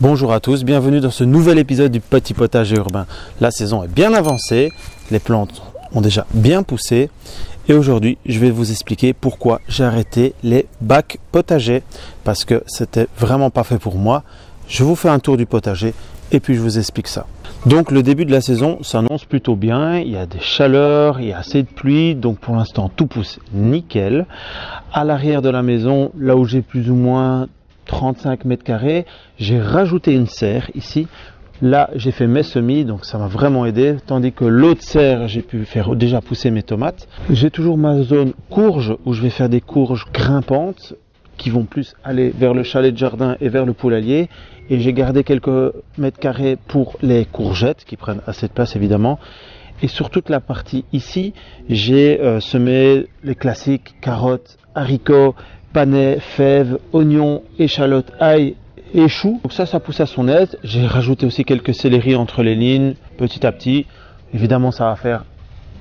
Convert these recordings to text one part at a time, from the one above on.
Bonjour à tous, bienvenue dans ce nouvel épisode du Petit Potager Urbain. La saison est bien avancée, les plantes ont déjà bien poussé et aujourd'hui je vais vous expliquer pourquoi j'ai arrêté les bacs potagers parce que c'était vraiment pas fait pour moi. Je vous fais un tour du potager et puis je vous explique ça. Donc le début de la saison s'annonce plutôt bien, il y a des chaleurs, il y a assez de pluie, donc pour l'instant tout pousse nickel. À l'arrière de la maison, là où j'ai plus ou moins 35 mètres carrés, j'ai rajouté une serre ici. Là j'ai fait mes semis, donc ça m'a vraiment aidé, tandis que l'autre serre j'ai pu faire déjà pousser mes tomates. J'ai toujours ma zone courge où je vais faire des courges grimpantes qui vont plus aller vers le chalet de jardin et vers le poulailler, et j'ai gardé quelques mètres carrés pour les courgettes qui prennent assez de place évidemment. Et sur toute la partie ici j'ai semé les classiques carottes, haricots, panais, fèves, oignons, échalotes, ail et choux. Donc ça pousse à son aise. J'ai rajouté aussi quelques céleris entre les lignes, petit à petit. Évidemment, ça va faire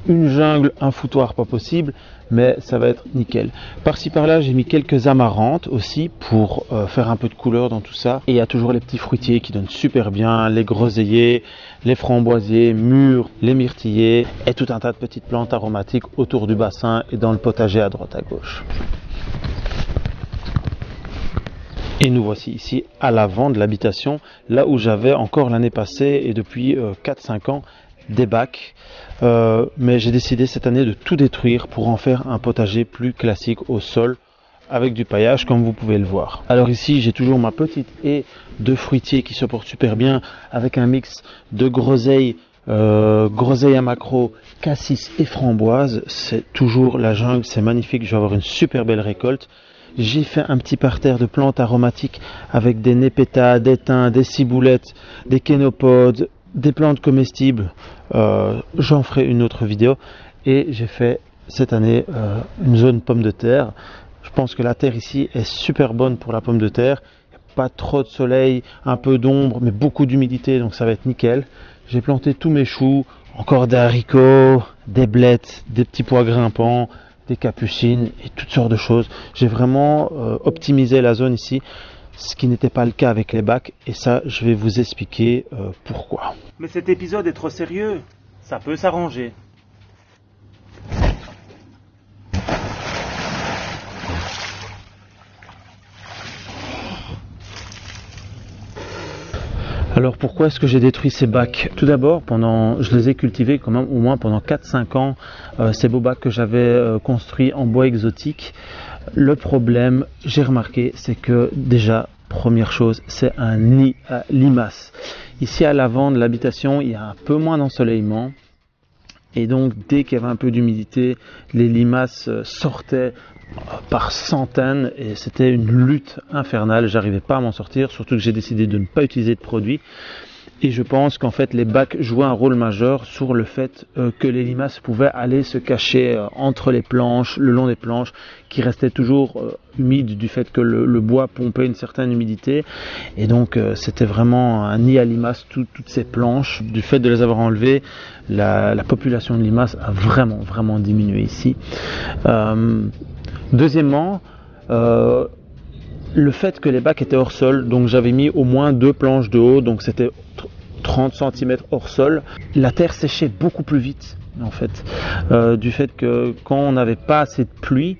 une jungle, un foutoir pas possible, mais ça va être nickel. Par-ci par-là, j'ai mis quelques amarantes aussi pour faire un peu de couleur dans tout ça. Et il y a toujours les petits fruitiers qui donnent super bien, les groseilliers, les framboisiers, mûrs, les myrtillers et tout un tas de petites plantes aromatiques autour du bassin et dans le potager à droite à gauche. Et nous voici ici à l'avant de l'habitation, là où j'avais encore l'année passée et depuis 4-5 ans des bacs. Mais j'ai décidé cette année de tout détruire pour en faire un potager plus classique au sol avec du paillage comme vous pouvez le voir. Alors ici j'ai toujours ma petite haie de fruitiers qui se porte super bien avec un mix de groseilles, groseilles à maquereau, cassis et framboises. C'est toujours la jungle, c'est magnifique, je vais avoir une super belle récolte. J'ai fait un petit parterre de plantes aromatiques avec des népétas, des thym, des ciboulettes, des kénopodes, des plantes comestibles. J'en ferai une autre vidéo. Et j'ai fait cette année une zone pomme de terre. Je pense que la terre ici est super bonne pour la pomme de terre. Il n'y a pas trop de soleil, un peu d'ombre, mais beaucoup d'humidité, donc ça va être nickel. J'ai planté tous mes choux, encore des haricots, des blettes, des petits pois grimpants, des capucines et toutes sortes de choses. J'ai vraiment optimisé la zone ici, ce qui n'était pas le cas avec les bacs, et ça je vais vous expliquer pourquoi. Mais cet épisode est trop sérieux, ça peut s'arranger. Alors pourquoi est-ce que j'ai détruit ces bacs? Tout d'abord, je les ai cultivés quand même au moins pendant 4-5 ans, ces beaux bacs que j'avais construits en bois exotique. Le problème, j'ai remarqué, c'est que déjà, première chose, c'est un nid à limaces. Ici à l'avant de l'habitation, il y a un peu moins d'ensoleillement. Et donc dès qu'il y avait un peu d'humidité, les limaces sortaient par centaines et c'était une lutte infernale. J'arrivais pas à m'en sortir, surtout que j'ai décidé de ne pas utiliser de produits. Et je pense qu'en fait les bacs jouaient un rôle majeur sur le fait que les limaces pouvaient aller se cacher entre les planches, le long des planches, qui restaient toujours humides du fait que le bois pompait une certaine humidité. Et donc c'était vraiment un nid à limaces, toutes ces planches. Du fait de les avoir enlevées, la population de limaces a vraiment diminué ici. Deuxièmement, le fait que les bacs étaient hors sol, donc j'avais mis au moins 2 planches de haut, donc c'était 30 cm hors sol. La terre séchait beaucoup plus vite en fait, du fait que quand on n'avait pas assez de pluie,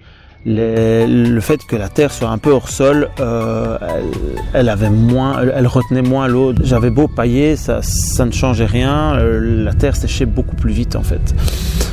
le fait que la terre soit un peu hors sol, elle retenait moins l'eau. J'avais beau pailler, ça ne changeait rien, la terre séchait beaucoup plus vite en fait.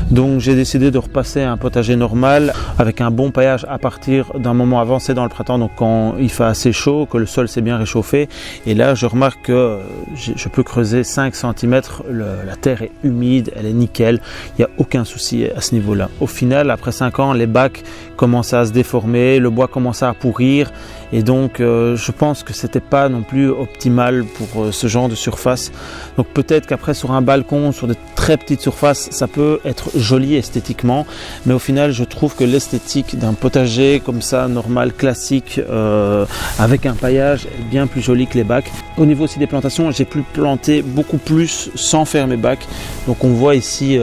Donc j'ai décidé de repasser à un potager normal avec un bon paillage à partir d'un moment avancé dans le printemps, donc quand il fait assez chaud, que le sol s'est bien réchauffé. Et là je remarque que je peux creuser 5 cm, la terre est humide, elle est nickel, il n'y a aucun souci à ce niveau-là. Au final, après 5 ans, les bacs commençaient à se déformer, le bois commençait à pourrir, et donc je pense que c'était pas non plus optimal pour ce genre de surface. Donc peut-être qu'après sur un balcon, sur de très petites surfaces, ça peut être joli esthétiquement, mais au final je trouve que l'esthétique d'un potager comme ça, normal, classique, avec un paillage, est bien plus joli que les bacs. Au niveau aussi des plantations, j'ai pu planter beaucoup plus sans faire mes bacs. Donc on voit ici,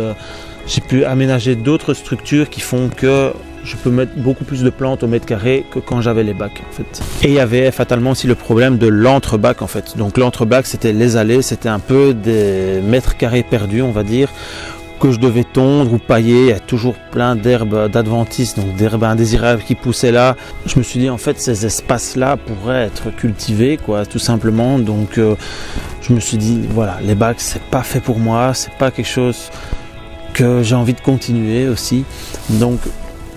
j'ai pu aménager d'autres structures qui font que je peux mettre beaucoup plus de plantes au mètre carré que quand j'avais les bacs en fait. Et il y avait fatalement aussi le problème de l'entrebac en fait. Donc l'entrebac c'était les allées, c'était un peu des mètres carrés perdus on va dire, que je devais tondre ou pailler. Il y a toujours plein d'herbes d'adventices, donc d'herbes indésirables qui poussaient là. Je me suis dit en fait ces espaces-là pourraient être cultivés quoi, tout simplement. Donc je me suis dit voilà, les bacs c'est pas fait pour moi, c'est pas quelque chose que j'ai envie de continuer aussi. Donc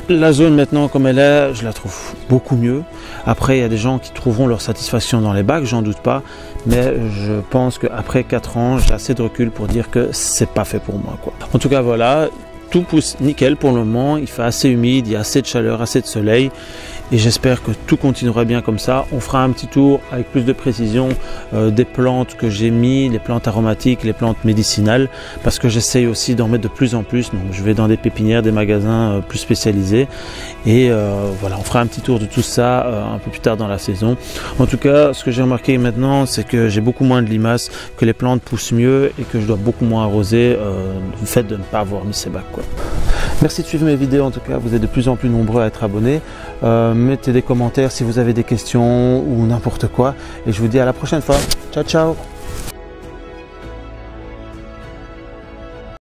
la zone maintenant comme elle est, je la trouve beaucoup mieux. Après il y a des gens qui trouveront leur satisfaction dans les bacs, j'en doute pas, mais je pense qu'après 4 ans j'ai assez de recul pour dire que c'est pas fait pour moi quoi. En tout cas voilà, tout pousse nickel pour le moment, il fait assez humide, il y a assez de chaleur, assez de soleil et j'espère que tout continuera bien comme ça. On fera un petit tour avec plus de précision des plantes que j'ai mis, les plantes aromatiques, les plantes médicinales, parce que j'essaye aussi d'en mettre de plus en plus. Donc je vais dans des pépinières, des magasins plus spécialisés et voilà, on fera un petit tour de tout ça un peu plus tard dans la saison. En tout cas, ce que j'ai remarqué maintenant, c'est que j'ai beaucoup moins de limaces, que les plantes poussent mieux et que je dois beaucoup moins arroser du fait de ne pas avoir mis ces bacs quoi. Merci de suivre mes vidéos, en tout cas vous êtes de plus en plus nombreux à être abonnés. Mettez des commentaires si vous avez des questions ou n'importe quoi et je vous dis à la prochaine fois. Ciao ciao.